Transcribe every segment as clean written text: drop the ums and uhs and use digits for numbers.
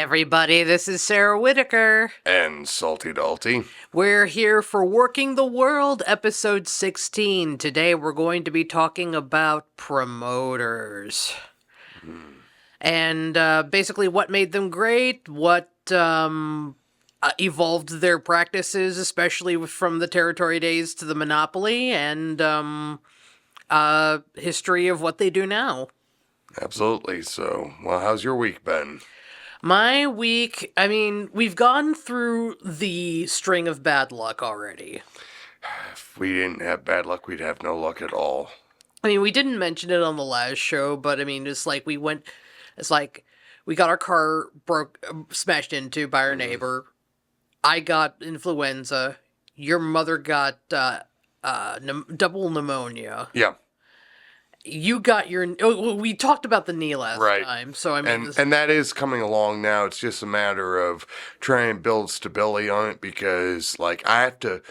everybody, this is Sarah Whitaker. And Salty Dalty. We're here for Working the World, episode 16. Today we're going to be talking about promoters. And basically what made them great, what evolved their practices, especially from the territory days to the monopoly, and history of what they do now. Absolutely. So, well, how's your week been? My week, I mean, we've gone through the string of bad luck already. If we didn't have bad luck, we'd have no luck at all. I mean, we didn't mention it on the last show, but I mean, it's like we got our car smashed into by our neighbor. I got influenza. Your mother got double pneumonia. Yeah. You got we talked about the knee last time, so I mean... And that is coming along now. It's just a matter of trying to build stability on it because, like, I have to,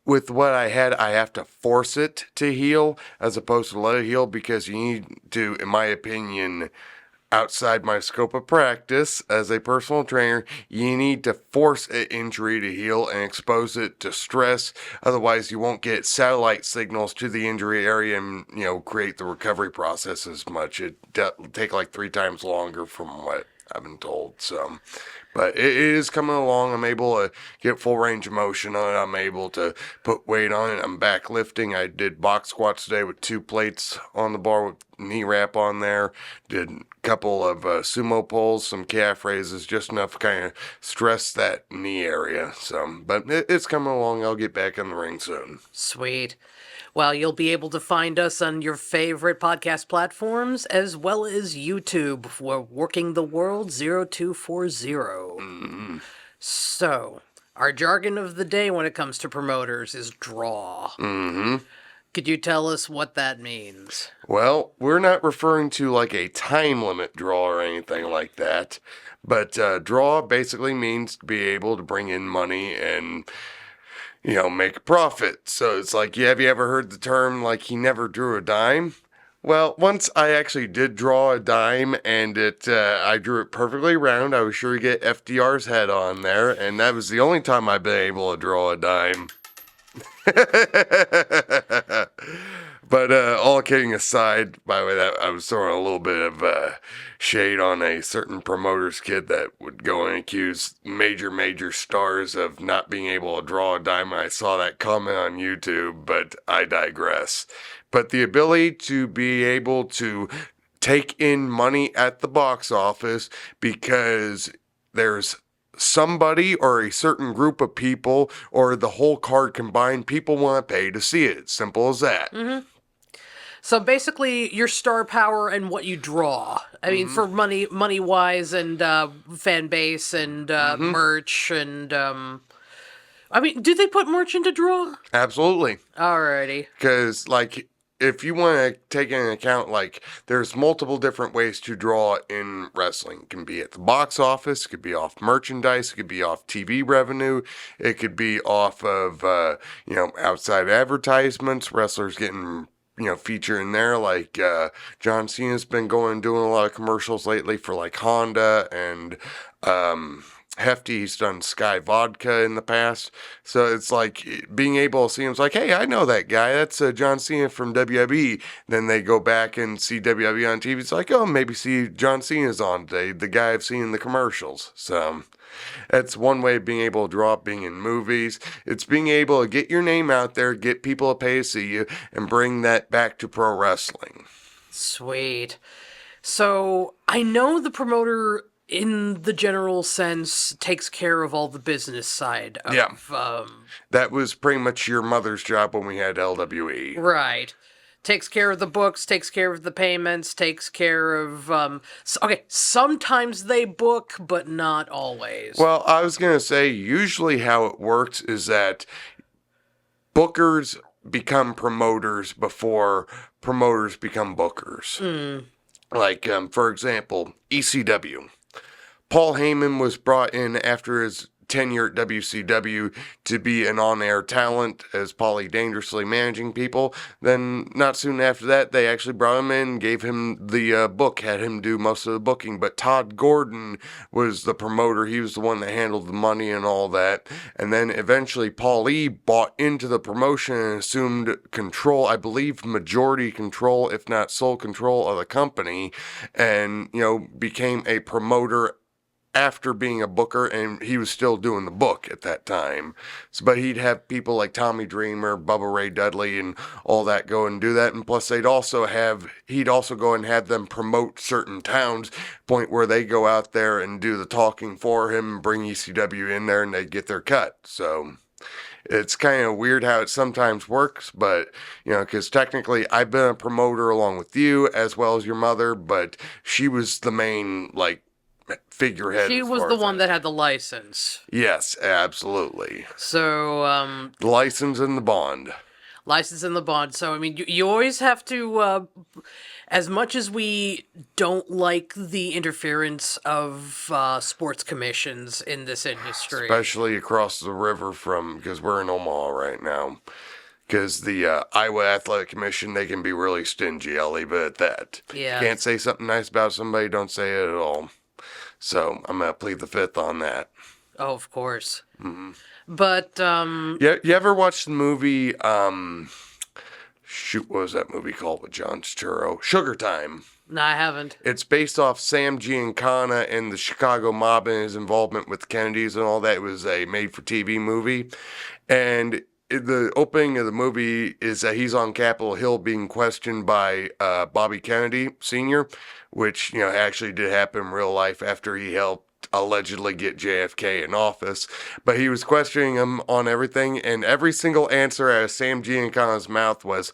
with what I had, I have to force it to heal as opposed to let it heal because you need to, in my opinion, outside my scope of practice as a personal trainer, you need to force an injury to heal and expose it to stress. Otherwise, you won't get satellite signals to the injury area and, create the recovery process as much. It'll take like 3 times longer from what I've been told. So, but it is coming along. I'm able to get full range of motion on it. I'm able to put weight on it. I'm back lifting. I did box squats today with 2 plates on the bar with knee wrap on there. Did a couple of sumo pulls, some calf raises, just enough to kind of stress that knee area. So, but it's coming along. I'll get back in the ring soon. Sweet. Well, you'll be able to find us on your favorite podcast platforms as well as YouTube for Working the World 0240. Mm-hmm. So, our jargon of the day when it comes to promoters is draw. Mm-hmm. Could you tell us what that means? Well, we're not referring to like a time limit draw or anything like that, but draw basically means to be able to bring in money and make a profit. So it's like, have you ever heard the term, like, he never drew a dime? Well, once I actually did draw a dime, and I drew it perfectly round. I was sure to get FDR's head on there, and that was the only time I've been able to draw a dime. But all kidding aside, by the way, that I was throwing a little bit of shade on a certain promoter's kid that would go and accuse major stars of not being able to draw a dime. I saw that comment on YouTube, but I digress. But the ability to be able to take in money at the box office because there's somebody or a certain group of people or the whole card combined, people want to pay to see it. Simple as that. Mm-hmm. So basically, your star power and what you draw. I mean, for money-wise and fan base and merch and... I mean, do they put merch into draw? Absolutely. Alrighty. Because, like, if you want to take into account, like, there's multiple different ways to draw in wrestling. It can be at the box office, it could be off merchandise, it could be off TV revenue, it could be off of, outside advertisements, wrestlers getting feature in there, like John Cena's been doing a lot of commercials lately for like Honda and Hefty. He's done Sky Vodka in the past, so it's like being able to see him. It's like, hey, I know that guy. That's John Cena from WWE. Then they go back and see WWE on TV. It's like, oh, maybe see John Cena's on today, the guy I've seen in the commercials. So that's one way of being able to draw up, being in movies. It's being able to get your name out there, get people to pay to see you, and bring that back to pro wrestling. Sweet. So, I know the promoter, in the general sense, takes care of all the business side of... Yeah. That was pretty much your mother's job when we had LWE. Right. Takes care of the books, takes care of the payments, takes care of... sometimes they book, but not always. Well, I was going to say, usually how it works is that bookers become promoters before promoters become bookers. Mm. Like, for example, ECW. Paul Heyman was brought in after his tenure at WCW to be an on-air talent as Paulie Dangerously managing people. Then not soon after that, they actually brought him in, gave him the book, had him do most of the booking. But Todd Gordon was the promoter. He was the one that handled the money and all that. And then eventually Paulie bought into the promotion and assumed control, I believe majority control, if not sole control of the company, and, became a promoter after being a booker, and he was still doing the book at that time. But he'd have people like Tommy Dreamer, Bubba Ray Dudley, and all that go and do that. And plus, he'd also go and have them promote certain towns, point where they go out there and do the talking for him, bring ECW in there, and they get their cut. So it's kind of weird how it sometimes works, but, because technically I've been a promoter along with you as well as your mother, but she was the main, figurehead. She was the one that had the license. Yes, absolutely. So, the license and the bond. License and the bond. So, I mean, you always have to, as much as we don't like the interference of sports commissions in this industry. Especially across the river because we're in Omaha right now. Because the Iowa Athletic Commission, they can be really stingy. I'll leave it at that. Yeah. Can't say something nice about somebody, don't say it at all. So I'm going to plead the fifth on that. Oh, of course. Mm-hmm. But, You ever watched the movie, what was that movie called with John Turturro? Sugar Time. No, I haven't. It's based off Sam Giancana and the Chicago mob and his involvement with the Kennedys and all that. It was a made-for-TV movie. And the opening of the movie is that he's on Capitol Hill being questioned by Bobby Kennedy Sr., which, actually did happen in real life after he helped allegedly get JFK in office. But he was questioning him on everything, and every single answer out of Sam Giancana's mouth was,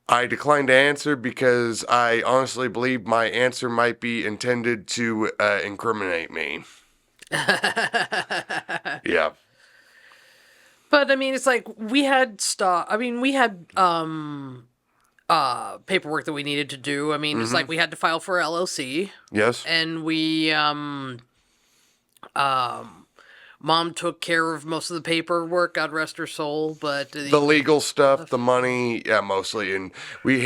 "I declined to answer because I honestly believe my answer might be intended to incriminate me." Yeah. But, I mean, it's like, we had paperwork that we needed to do. I mean, It's like we had to file for LLC. Yes. And we, Mom took care of most of the paperwork, God rest her soul, but... The legal stuff, the money, yeah, mostly. And you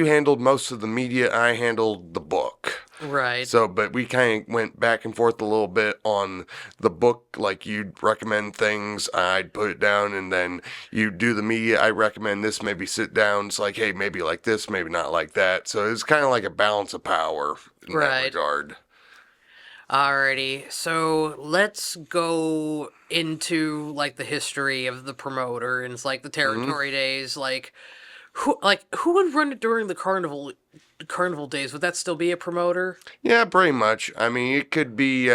handled most of the media, I handled the book. Right. So, but we kind of went back and forth a little bit on the book. Like, you'd recommend things, I'd put it down, and then you do the media. I recommend this, maybe sit down. It's like, hey, maybe like this, maybe not like that. So it's kind of like a balance of power in that regard. Alrighty, so let's go into, the history of the promoter, and it's, the territory days, who would run it during the carnival days? Would that still be a promoter? Yeah, pretty much. I mean, it could be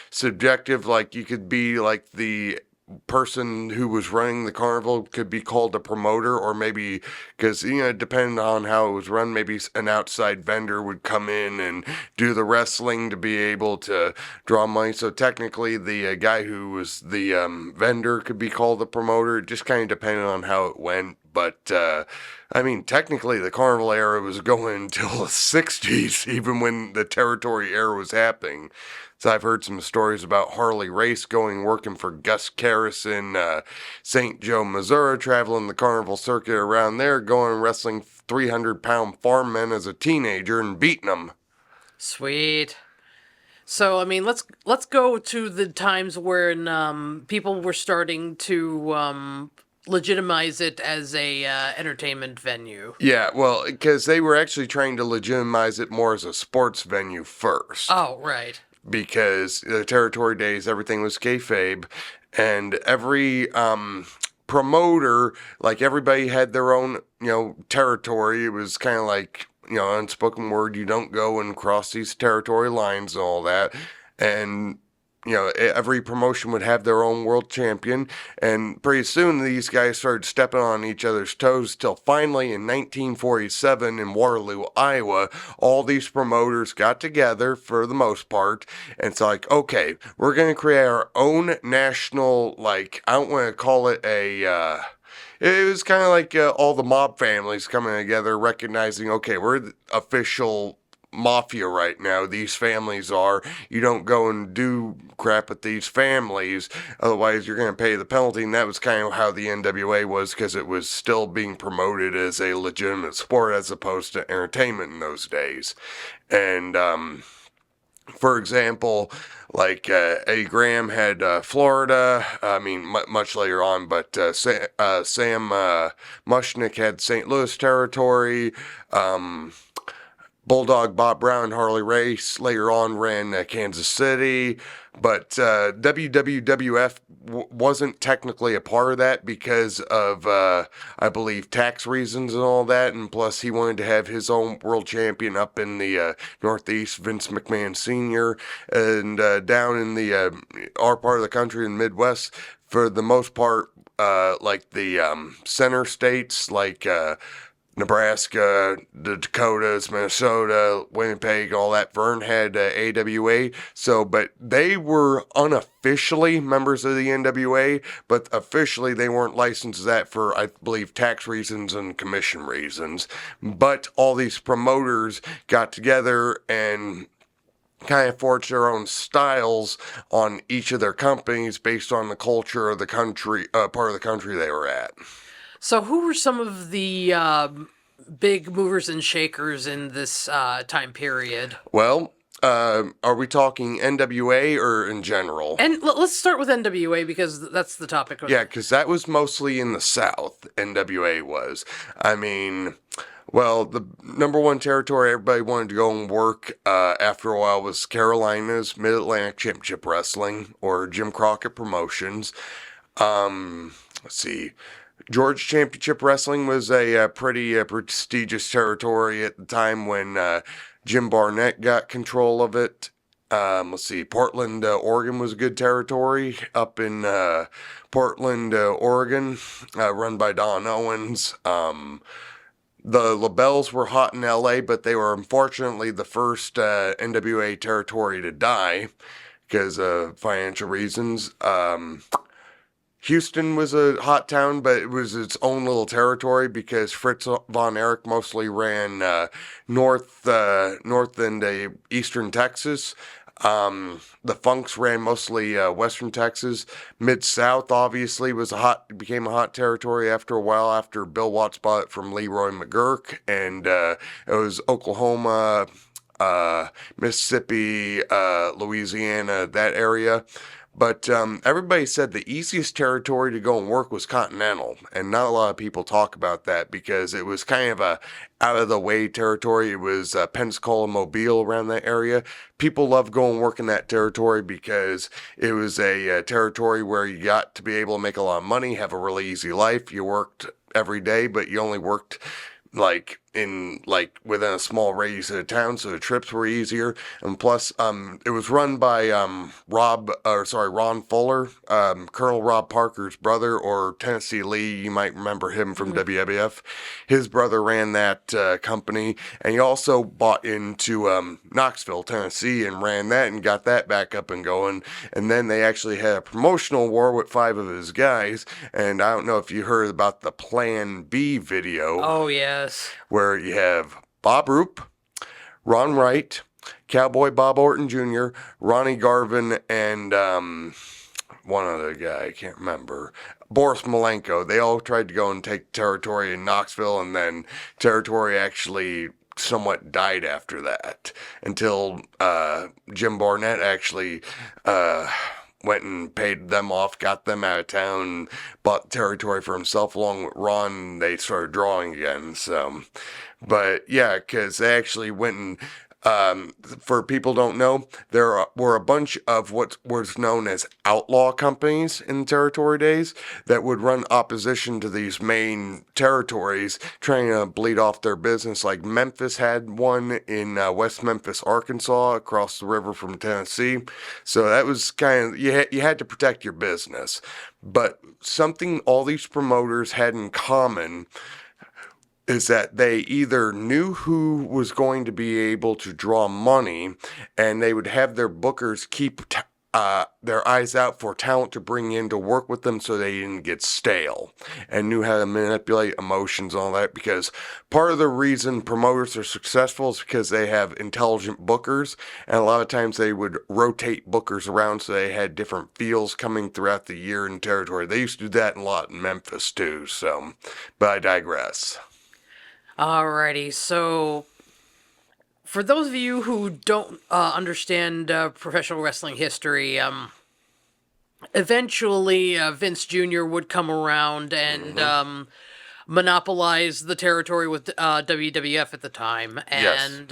subjective. You could be the person who was running the carnival could be called a promoter, or maybe, because, depending on how it was run, maybe an outside vendor would come in and do the wrestling to be able to draw money. So technically, the guy who was the vendor could be called a promoter. It just kind of depended on how it went. But, technically the carnival era was going until the 60s, even when the territory era was happening. So I've heard some stories about Harley Race working for Gus Karras in St. Joe, Missouri, traveling the carnival circuit around there, going and wrestling 300-pound farm men as a teenager and beating them. Sweet. So, let's go to the times when people were starting to legitimize it as a entertainment venue. Yeah, well, because they were actually trying to legitimize it more as a sports venue first. Oh, right. Because the territory days, everything was kayfabe, and every promoter, everybody had their own, territory. It was kind of like, unspoken word, you don't go and cross these territory lines and all that. And every promotion would have their own world champion, and pretty soon these guys started stepping on each other's toes, till finally in 1947 in Waterloo, Iowa, all these promoters got together for the most part, and it's like, okay, we're going to create our own national, I don't want to call it a... It was kind of like all the mob families coming together, recognizing, okay, we're the official mafia right now. These families are. You don't go and do crap with these families, otherwise you're going to pay the penalty. And that was kind of how the NWA was, because it was still being promoted as a legitimate sport as opposed to entertainment in those days. And for example, like Eddie Graham had Florida. I mean, much later on, but Sam Mushnick had St. Louis territory. Bulldog Bob Brown, Harley Race later on ran Kansas City, but WWF wasn't technically a part of that because of, I believe, tax reasons and all that, and plus he wanted to have his own world champion up in the Northeast, Vince McMahon Sr., and down in the our part of the country in the Midwest, for the most part, like the center states, like Nebraska, the Dakotas, Minnesota, Winnipeg, all that. Vern had AWA. So, but they were unofficially members of the NWA, but officially they weren't licensed to that for, I believe, tax reasons and commission reasons. But all these promoters got together and kind of forged their own styles on each of their companies based on the culture of the country, part of the country they were at. So, who were some of the big movers and shakers in this time period? Well, are we talking NWA or in general? And let's start with NWA because that's the topic. Yeah, because that was mostly in the South, NWA was. I mean, well, the number one territory everybody wanted to go and work after a while was Carolina's Mid-Atlantic Championship Wrestling, or Jim Crockett Promotions. Let's see. Georgia Championship Wrestling was a pretty prestigious territory at the time when Jim Barnett got control of it. Let's see, Portland, Oregon was a good territory up in Portland, Oregon, run by Don Owens. The LaBelles were hot in LA, but they were unfortunately the first NWA territory to die because of financial reasons. Houston was a hot town, but it was its own little territory because Fritz von Erich mostly ran north and eastern Texas. The Funks ran mostly western Texas. Mid-South obviously became a hot territory after a while after Bill Watts bought it from Leroy McGurk, and it was Oklahoma, Mississippi, Louisiana, that area. But everybody said the easiest territory to go and work was Continental, and not a lot of people talk about that because it was kind of a out-of-the-way territory. It was Pensacola, Mobile, around that area. People loved going and working that territory because it was a territory where you got to be able to make a lot of money, have a really easy life. You worked every day, but you only worked within a small radius of the town, so the trips were easier. And plus, it was run by Ron Fuller, Colonel Rob Parker's brother, or Tennessee Lee. You might remember him from WWF. His brother ran that company, and he also bought into Knoxville, Tennessee, and ran that and got that back up and going. And then they actually had a promotional war with 5 of his guys. And I don't know if you heard about the Plan B video. Oh, yes. Where you have Bob Roop, Ron Wright, Cowboy Bob Orton Jr., Ronnie Garvin, and one other guy, I can't remember, Boris Malenko. They all tried to go and take territory in Knoxville, and then territory actually somewhat died after that until Jim Barnett actually went and paid them off, got them out of town, bought territory for himself along with Ron, and they started drawing again. So, but yeah, because they actually went and, for people who don't know, there were a bunch of what was known as outlaw companies in the territory days that would run opposition to these main territories, trying to bleed off their business. Like Memphis had one in West Memphis, Arkansas, across the river from Tennessee. So that was kind of, you had to protect your business. But something all these promoters had in common is that they either knew who was going to be able to draw money, and they would have their bookers keep their eyes out for talent to bring in to work with them so they didn't get stale, and knew how to manipulate emotions and all that, because part of the reason promoters are successful is because they have intelligent bookers, and a lot of times they would rotate bookers around so they had different feels coming throughout the year and territory. They used to do that a lot in Memphis too, so, but I digress. Alrighty, so for those of you who don't understand professional wrestling history, eventually Vince Jr. would come around and monopolize the territory with WWF at the time. Yes. And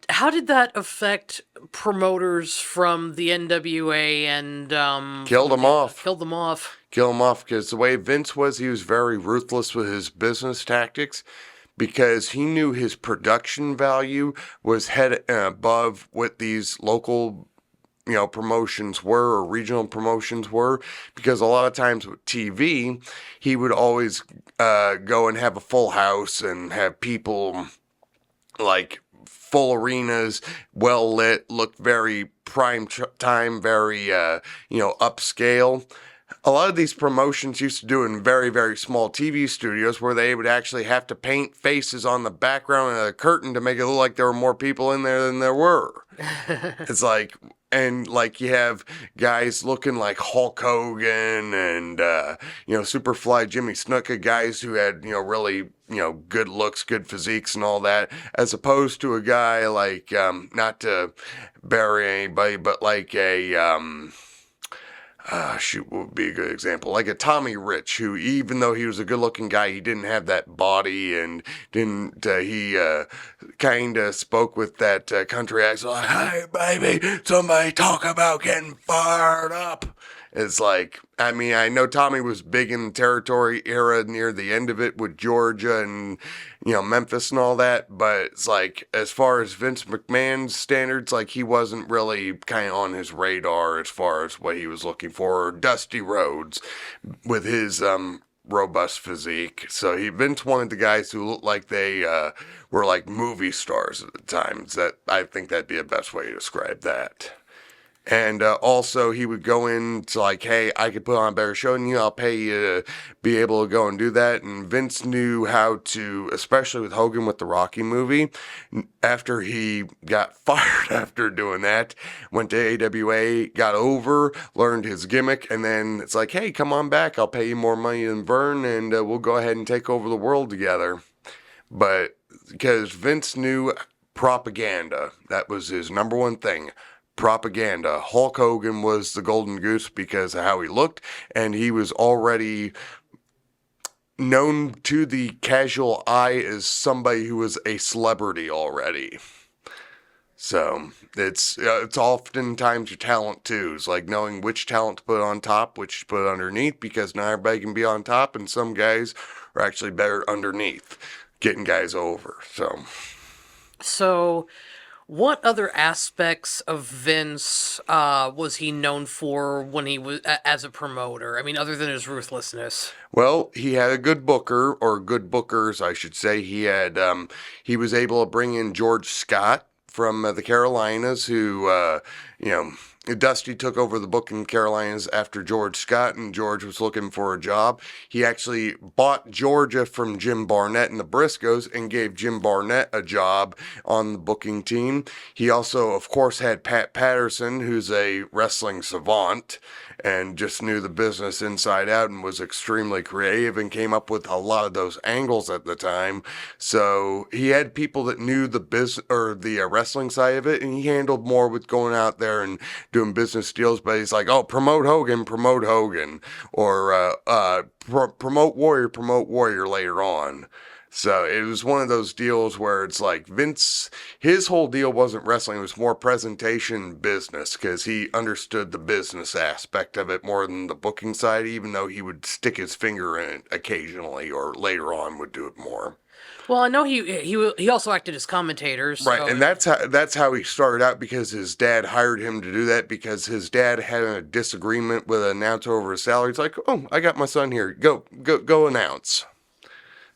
how did that affect promoters from the NWA and Killed them off. killed them off? Kill him off, because the way Vince was, he was very ruthless with his business tactics, because he knew his production value was head above what these local promotions were, or regional promotions were, because a lot of times with TV, he would always go and have a full house and have people like full arenas, well lit, look very prime time, very upscale. A lot of these promotions used to do in very, very small TV studios, where they would actually have to paint faces on the background of the curtain to make it look like there were more people in there than there were. It's like, and like you have guys looking like Hulk Hogan and Superfly Jimmy Snuka, guys who had really good looks, good physiques, and all that, as opposed to a guy like not to bury anybody, but like a what would be a good example? Like a Tommy Rich, who, even though he was a good-looking guy, he didn't have that body, and he kind of spoke with that country accent, like, "Hey, baby, somebody talk about getting fired up." It's like, I mean, I know Tommy was big in the territory era near the end of it with Georgia and, Memphis and all that, but it's like, as far as Vince McMahon's standards, like, he wasn't really kind of on his radar as far as what he was looking for. Or Dusty Rhodes with his robust physique. So Vince wanted the guys who looked like they were like movie stars at the time. I think that'd be the best way to describe that. And also, he would go into like, "Hey, I could put on a better show than you. I'll pay you to be able to go and do that." And Vince knew how to, especially with Hogan with the Rocky movie, after he got fired after doing that, went to AWA, got over, learned his gimmick, and then it's like, "Hey, come on back. I'll pay you more money than Vern, and we'll go ahead and take over the world together." But because Vince knew propaganda, that was his number one thing. Propaganda. Hulk Hogan was the golden goose because of how he looked, and he was already known to the casual eye as somebody who was a celebrity already. So it's oftentimes your talent too. It's like knowing which talent to put on top, which to put underneath, because not everybody can be on top, and some guys are actually better underneath, getting guys over. So, what other aspects of Vince was he known for when he was as a promoter? I mean, other than his ruthlessness. Well, he had a good booker, or good bookers, I should say. He was able to bring in George Scott from the Carolinas, who Dusty took over the booking in Carolinas after George Scott, and George was looking for a job. He actually bought Georgia from Jim Barnett and the Briscoes and gave Jim Barnett a job on the booking team. He also, of course, had Pat Patterson, who's a wrestling savant and just knew the business inside out and was extremely creative and came up with a lot of those angles at the time. So he had people that knew the business, or the wrestling side of it, and he handled more with going out there and doing business deals. But he's like, "Oh, promote Hogan, or promote Warrior later on." So it was one of those deals where it's like Vince, his whole deal wasn't wrestling, it was more presentation business, because he understood the business aspect of it more than the booking side, even though he would stick his finger in it occasionally, or later on would do it more. Well, I know he also acted as commentator. So. Right, and that's how he started out, because his dad hired him to do that, because his dad had a disagreement with an announcer over his salary. It's like, "Oh, I got my son here. Go announce."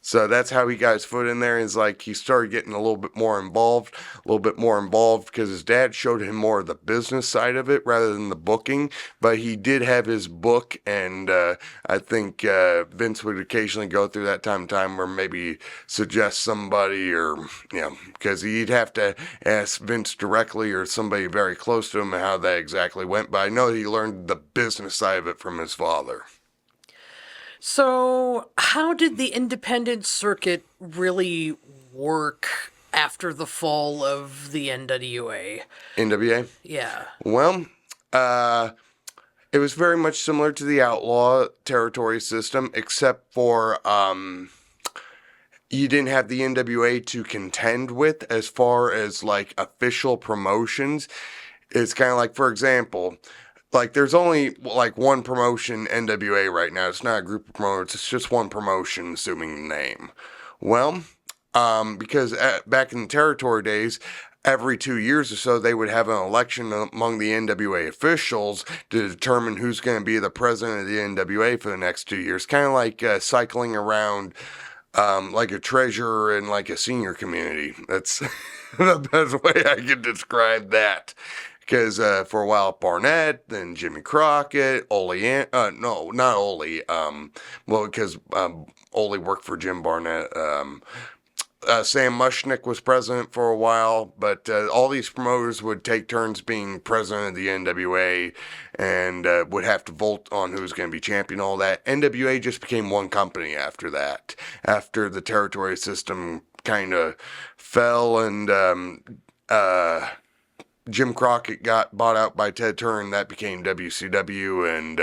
So that's how he got his foot in there. Is like he started getting a little bit more involved because his dad showed him more of the business side of it rather than the booking. But he did have his book, and I think Vince would occasionally go through that time to time, or maybe suggest somebody, or because he'd have to ask Vince directly or somebody very close to him how that exactly went. But I know he learned the business side of it from his father. So, how did the independent circuit really work after the fall of the NWA? NWA. Yeah. Well, uh, it was very much similar to the outlaw territory system, except for you didn't have the NWA to contend with as far as like official promotions. It's kind of like, for example, like there's only like one promotion NWA right now. It's not a group of promoters. It's just one promotion, assuming the name. Well, because back in the territory days, every 2 years or so, they would have an election among the NWA officials to determine who's going to be the president of the NWA for the next 2 years. Kind of like cycling around like a treasurer in like a senior community. That's the best way I can describe that. Because for a while, Barnett, then Jimmy Crockett, no, not Ole. Well, because Ole worked for Jim Barnett. Sam Mushnick was president for a while, but all these promoters would take turns being president of the NWA and would have to vote on who's going to be champion, all that. NWA just became one company after that, after the territory system kind of fell and Jim Crockett got bought out by Ted Turner, and that became WCW, and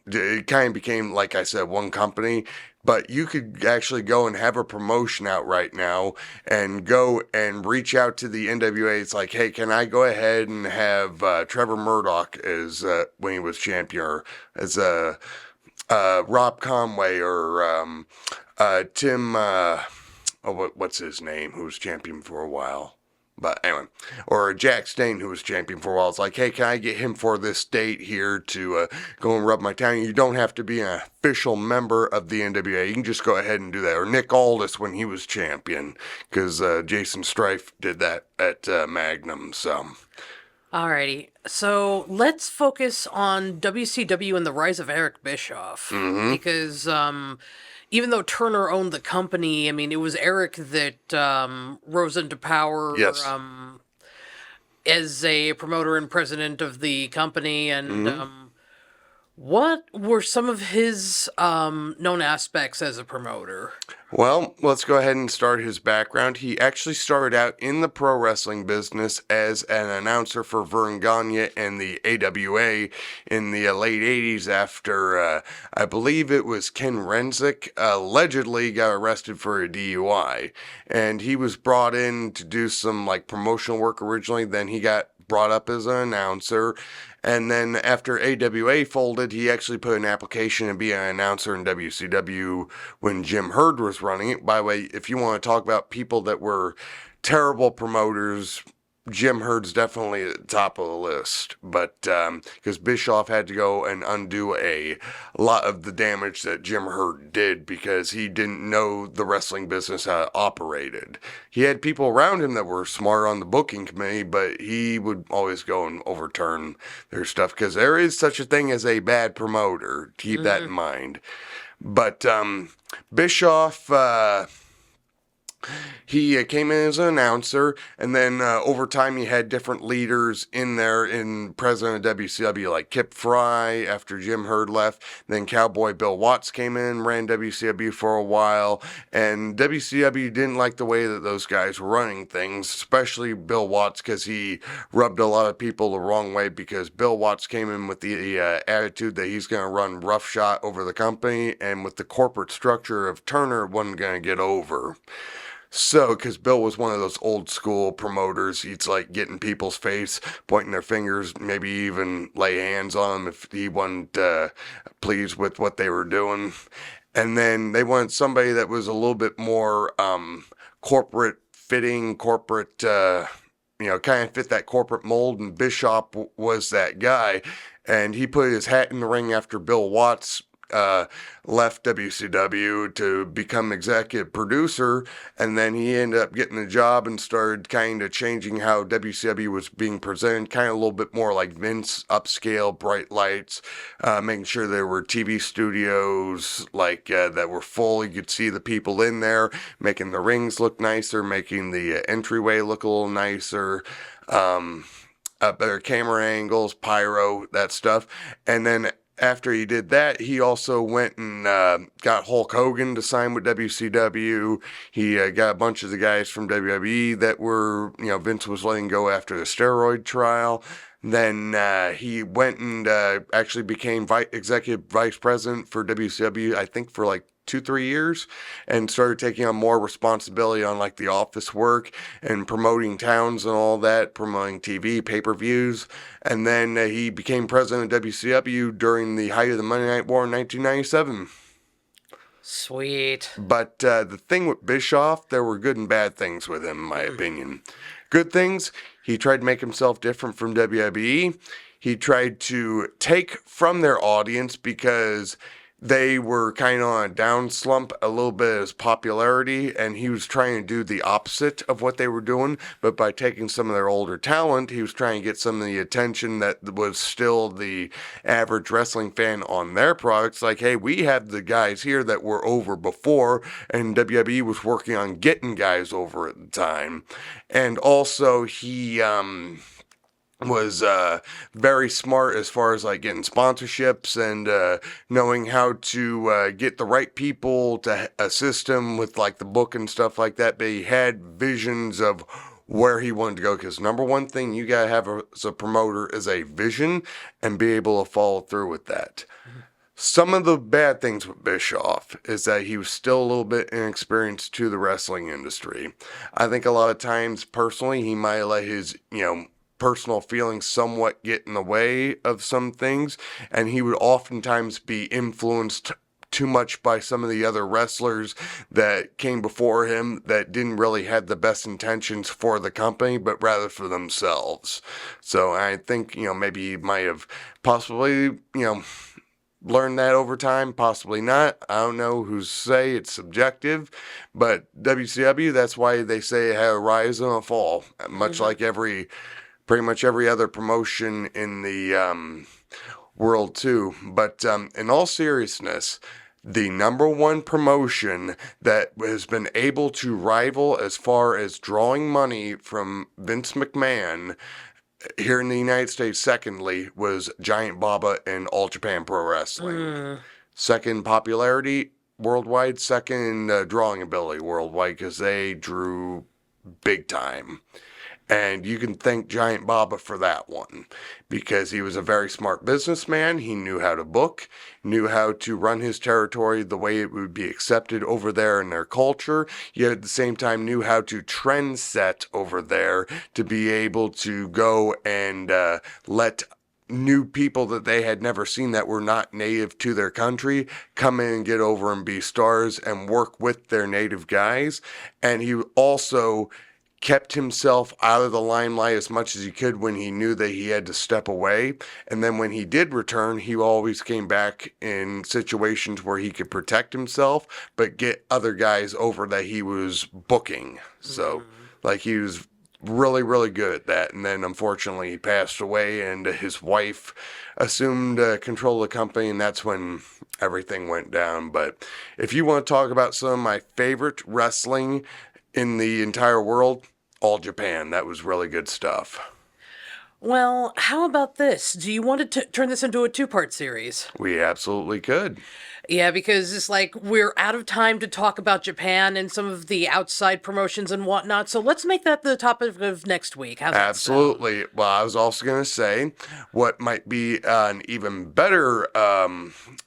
it kind of became, like I said, one company. But you could actually go and have a promotion out right now, and go and reach out to the NWA. It's like, hey, can I go ahead and have Trevor Murdoch as when he was champion, or as Rob Conway, or Tim? What's his name? Who was champion for a while? But anyway, or Jack Stain, who was champion for a while. It's like, hey, can I get him for this date here to go and rub my town? You don't have to be an official member of the NWA. You can just go ahead and do that. Or Nick Aldis when he was champion, because Jason Strife did that at Magnum. So, Alrighty. So, let's focus on WCW and the rise of Eric Bischoff. Because, even though Turner owned the company, I mean, it was Eric that rose into power yes. As a promoter and president of the company. And Mm-hmm. what were some of his known aspects as a promoter? Well, let's go ahead and start his background. He actually started out in the pro wrestling business as an announcer for Vern Gagne and the AWA in the late 80s after, I believe it was Ken Renzick, allegedly got arrested for a DUI. And he was brought in to do some like promotional work originally. Then he got brought up as an announcer. And then after AWA folded, he actually put an application to be an announcer in WCW when Jim Herd was running it. By the way, if you want to talk about people that were terrible promoters, Jim Herd's definitely at the top of the list. But because Bischoff had to go and undo a lot of the damage that Jim Herd did because he didn't know the wrestling business how it operated. He had people around him that were smart on the booking committee, but he would always go and overturn their stuff because there is such a thing as a bad promoter. Keep that in mind. But Bischoff, he came in as an announcer, and then over time he had different leaders in there in president of WCW, like Kip Fry after Jim Herd left. Then Cowboy Bill Watts came in, ran WCW for a while, and WCW didn't like the way that those guys were running things, especially Bill Watts, because he rubbed a lot of people the wrong way, because Bill Watts came in with the attitude that he's going to run roughshod over the company, and with the corporate structure of Turner, wasn't going to get over. So, because Bill was one of those old school promoters, he's like get in people's face, pointing their fingers, maybe even lay hands on them if he wasn't pleased with what they were doing. And then they wanted somebody that was a little bit more corporate fitting, corporate, kind of fit that corporate mold. And Bischoff was that guy. And he put his hat in the ring after Bill Watts left WCW to become executive producer, and then he ended up getting a job and started kind of changing how WCW was being presented, kind of a little bit more like Vince, upscale, bright lights, making sure there were TV studios that were full. You could see the people in there, making the rings look nicer, making the entryway look a little nicer. Better camera angles, pyro, that stuff. And then after he did that, he also went and got Hulk Hogan to sign with WCW. He got a bunch of the guys from WWE that were, Vince was letting go after the steroid trial. Then he went and actually became executive vice president for WCW, I think for like 2-3 years, and started taking on more responsibility on like the office work and promoting towns and all that, promoting TV, pay-per-views. And then he became president of WCW during the height of the Monday Night War in 1997. Sweet. But the thing with Bischoff, there were good and bad things with him, in my opinion. Good things, he tried to make himself different from WWE. He tried to take from their audience because they were kind of on a down slump a little bit as popularity, and he was trying to do the opposite of what they were doing. But by taking some of their older talent, he was trying to get some of the attention that was still the average wrestling fan on their products. Like, hey, we have the guys here that were over before, and WWE was working on getting guys over at the time. And also, he was very smart as far as like getting sponsorships and knowing how to get the right people to assist him with like the book and stuff like that. But he had visions of where he wanted to go, because number one thing you gotta have as a promoter is a vision and be able to follow through with that. Some of the bad things with Bischoff is that he was still a little bit inexperienced to the wrestling industry. I think a lot of times, personally, he might let his, personal feelings somewhat get in the way of some things, and he would oftentimes be influenced too much by some of the other wrestlers that came before him that didn't really have the best intentions for the company, but rather for themselves. So I think, maybe he might have possibly, learned that over time, possibly not. I don't know who's to say, it's subjective, but WCW, that's why they say it had a rise and a fall, much like pretty much every other promotion in the world too. But in all seriousness, the number one promotion that has been able to rival as far as drawing money from Vince McMahon here in the United States, secondly, was Giant Baba and All Japan Pro Wrestling. Second popularity worldwide, second drawing ability worldwide, because they drew big time. And you can thank Giant Baba for that one, because he was a very smart businessman. He knew how to book, knew how to run his territory the way it would be accepted over there in their culture, yet at the same time knew how to trend set over there to be able to go and let new people that they had never seen that were not native to their country come in and get over and be stars and work with their native guys. And he also kept himself out of the limelight as much as he could when he knew that he had to step away. And then when he did return, he always came back in situations where he could protect himself, but get other guys over that he was booking. So, he was really, really good at that. And then unfortunately he passed away, and his wife assumed control of the company, and that's when everything went down. But if you want to talk about some of my favorite wrestling in the entire world, All Japan. That was really good stuff. Well, how about this? Do you want to turn this into a two-part series? We absolutely could. Yeah, because it's like we're out of time to talk about Japan and some of the outside promotions and whatnot, so let's make that the topic of next week. How's that Absolutely. Well, I was also going to say what might be an even better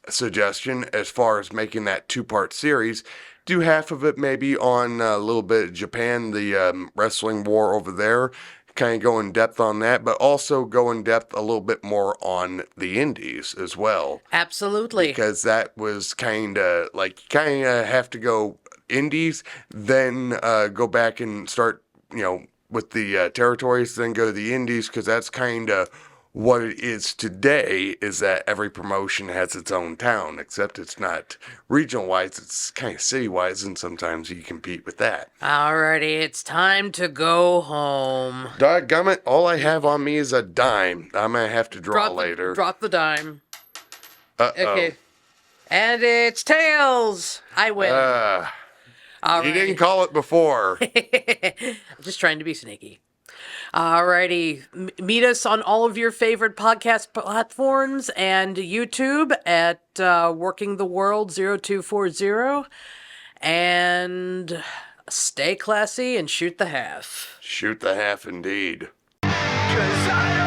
suggestion as far as making that two-part series. Do half of it maybe on a little bit of Japan, the wrestling war over there, kind of go in depth on that, but also go in depth a little bit more on the indies as well. Absolutely. Because that was kind of have to go indies, then go back and start, with the territories, then go to the indies, because that's kind of what it is today is that every promotion has its own town, except it's not regional wise, it's kind of city wise, and sometimes you compete with that. Alrighty, it's time to go home. Doggone it, all I have on me is a dime. I'm gonna have to draw later. Drop the dime. Uh-oh. Okay. And it's tails! I win. You didn't call it before. I'm just trying to be sneaky. Alrighty. Meet us on all of your favorite podcast platforms and YouTube at Working the World 0240. And stay classy and shoot the half. Shoot the half indeed. 'Cause I